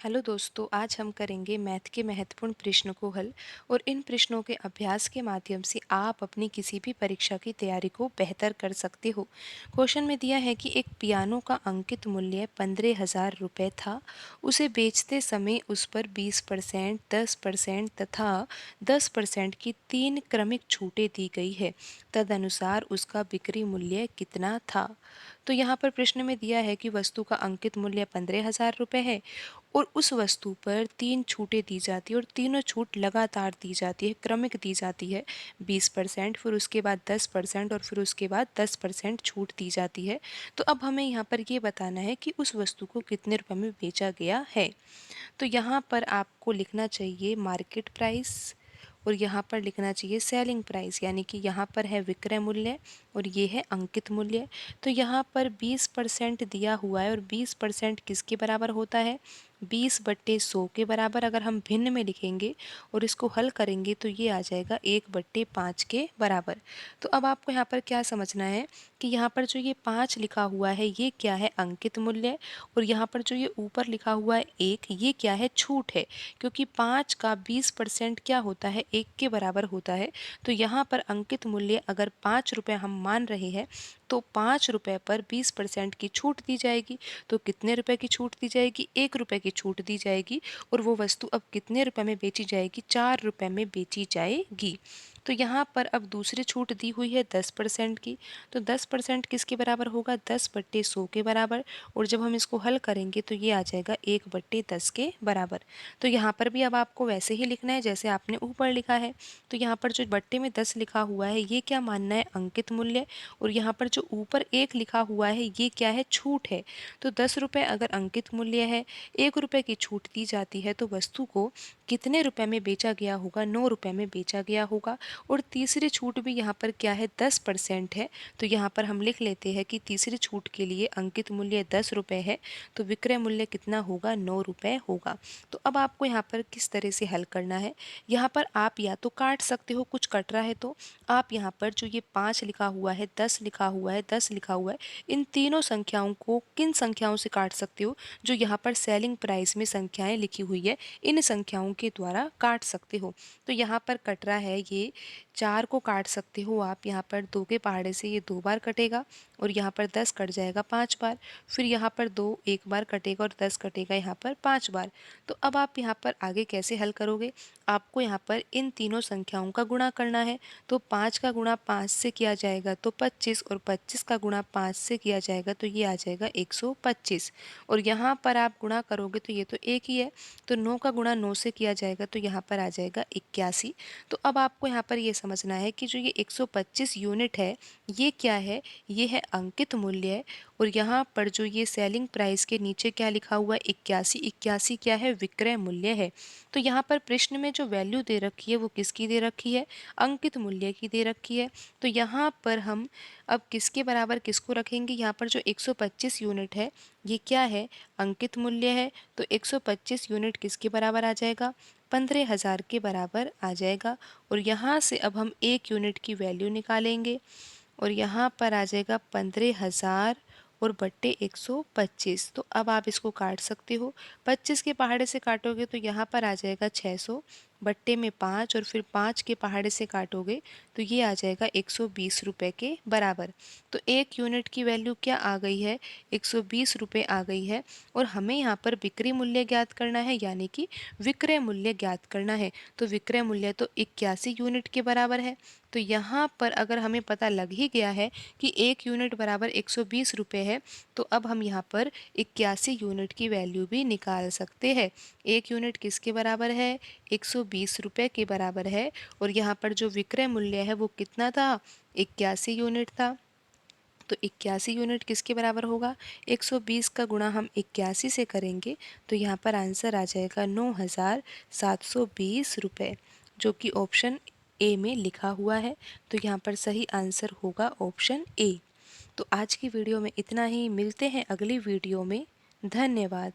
Hello दोस्तों, आज हम करेंगे मैथ के महत्वपूर्ण प्रश्नों को हल और इन प्रश्नों के अभ्यास के माध्यम से आप अपनी किसी भी परीक्षा की तैयारी को बेहतर कर सकते हो। क्वेश्चन में दिया है कि एक पियानो का अंकित मूल्य 15,000 रुपये था। उसे बेचते समय उस पर 20%, 10% तथा 10% की 3 क्रमिक छूटें दी गई है। तदनुसार उसका बिक्री मूल्य कितना था? तो यहाँ पर प्रश्न में दिया है कि वस्तु का अंकित मूल्य 15,000 रुपये है और उस वस्तु पर 3 छूटें दी जाती है और तीनों छूट लगातार दी जाती है, क्रमिक दी जाती है। 20%, फिर उसके बाद 10% और फिर उसके बाद 10% छूट दी जाती है। तो अब हमें यहाँ पर ये बताना है कि उस वस्तु को कितने रुपए में बेचा गया है। तो यहाँ पर आपको लिखना चाहिए मार्केट प्राइस और यहाँ पर लिखना चाहिए सेलिंग प्राइस, यानी कि यहाँ पर है विक्रय मूल्य और ये है अंकित मूल्य। तो यहाँ पर 20% दिया हुआ है और 20% किसके बराबर होता है? 20/100 के बराबर। अगर हम भिन्न में लिखेंगे और इसको हल करेंगे तो ये आ जाएगा 1/5 के बराबर। तो अब आपको यहाँ पर क्या समझना है कि यहाँ पर जो ये 5 लिखा हुआ है ये क्या है? अंकित मूल्य। और यहाँ पर जो ये ऊपर लिखा हुआ है 1, ये क्या है? छूट है, क्योंकि 5 का 20% क्या होता है? 1 के बराबर होता है। तो यहाँ पर अंकित मूल्य अगर 5 रुपये हम मान रहे हैं तो 5 रुपये पर 20% की छूट दी जाएगी। तो कितने रुपए की छूट दी जाएगी? 1 रुपये की छूट दी जाएगी। और वो वस्तु अब कितने रुपए में बेची जाएगी? 4 रुपये में बेची जाएगी। तो यहाँ पर अब दूसरी छूट दी हुई है 10% की। तो 10% किसके बराबर होगा? 10/100 के बराबर। और जब हम इसको हल करेंगे तो ये आ जाएगा 1/10 के बराबर। तो यहाँ पर भी अब आपको वैसे ही लिखना है जैसे आपने ऊपर लिखा है। तो यहाँ पर जो बट्टे में 10 लिखा हुआ है ये क्या मानना है? अंकित मूल्य। और यहाँ पर जो ऊपर 1 लिखा हुआ है ये क्या है? छूट है। तो 10 रुपये अगर अंकित मूल्य है, 1 रुपये की छूट दी जाती है, तो वस्तु को कितने रुपए में बेचा गया होगा? 9 रुपये में बेचा गया होगा। और तीसरी छूट भी यहाँ पर क्या है? 10% है। तो यहाँ पर हम लिख लेते हैं कि तीसरी छूट के लिए अंकित मूल्य 10 रुपये है, तो विक्रय मूल्य कितना होगा? 9 रुपये होगा। तो अब आपको यहाँ पर किस तरह से हल करना है? यहाँ पर आप या तो काट सकते हो, कुछ कट रहा है तो आप यहाँ पर जो ये 5 लिखा हुआ है, 10 लिखा हुआ है, 10 लिखा हुआ है, इन तीनों संख्याओं को किन संख्याओं से काट सकते हो? जो यहाँ पर सेलिंग प्राइस में संख्याएं लिखी हुई है इन संख्याओं के द्वारा काट सकते हो। तो यहाँ पर कट रहा है ये 4 को काट सकते हो आप। यहाँ पर 2 के पहाड़े से ये 2 बार कटेगा और यहाँ पर 10 कट जाएगा 5 बार। फिर यहाँ पर 2 एक बार कटेगा और 10 कटेगा यहाँ पर 5 बार। तो अब आप यहाँ पर आगे कैसे हल करोगे? आपको यहाँ पर इन तीनों संख्याओं का गुणा करना है। तो 5 का गुणा 5 से किया जाएगा तो 25, और 25 का गुणा 5 से किया जाएगा तो ये आ जाएगा 125। और यहाँ पर आप गुणा करोगे तो ये तो एक ही है, तो 9 का गुणा 9 से किया जाएगा तो यहाँ पर आ जाएगा 81। तो अब आपको यहाँ पर ये समझना है कि जो ये 125 यूनिट है ये क्या है? ये है अंकित मूल्य। और यहाँ पर जो ये सेलिंग प्राइस के नीचे क्या लिखा हुआ है? 81। 81 क्या है? विक्रय मूल्य है। तो यहाँ पर प्रश्न में जो वैल्यू दे रखी है वो किसकी दे रखी है? अंकित मूल्य की दे रखी है। तो यहाँ पर हम अब किसके बराबर किसको रखेंगे? यहाँ पर जो 125 यूनिट है ये क्या है? अंकित मूल्य है। तो 125 यूनिट किसके बराबर आ जाएगा? 15,000 के बराबर आ जाएगा। और यहाँ से अब हम 1 यूनिट की वैल्यू निकालेंगे और यहाँ पर आ जाएगा 15,000 और बट्टे 125। तो अब आप इसको काट सकते हो। 25 के पहाड़े से काटोगे तो यहाँ पर आ जाएगा 600 बट्टे में 5, और फिर 5 के पहाड़े से काटोगे तो ये आ जाएगा 120 रुपये के बराबर। तो 1 यूनिट की वैल्यू क्या आ गई है? 120 रुपये आ गई है। और हमें यहाँ पर बिक्री मूल्य ज्ञात करना है, यानी कि विक्रय मूल्य ज्ञात करना है। तो विक्रय मूल्य तो 81 यूनिट के बराबर है। तो यहाँ पर अगर हमें पता लग ही गया है कि 1 यूनिट बराबर 120 रुपये है, तो अब हम यहाँ पर 81 यूनिट की वैल्यू भी निकाल सकते हैं। 1 यूनिट किसके बराबर है? 120 रुपये के बराबर है। और यहाँ पर जो विक्रय मूल्य है वो कितना था? 81 यूनिट था। तो 81 यूनिट किसके बराबर होगा? 120 का गुणा हम 81 से करेंगे तो यहाँ पर आंसर आ जाएगा 9,720 रुपये, जो कि ऑप्शन ए में लिखा हुआ है। तो यहाँ पर सही आंसर होगा ऑप्शन ए। तो आज की वीडियो में इतना ही। मिलते हैं अगली वीडियो में। धन्यवाद।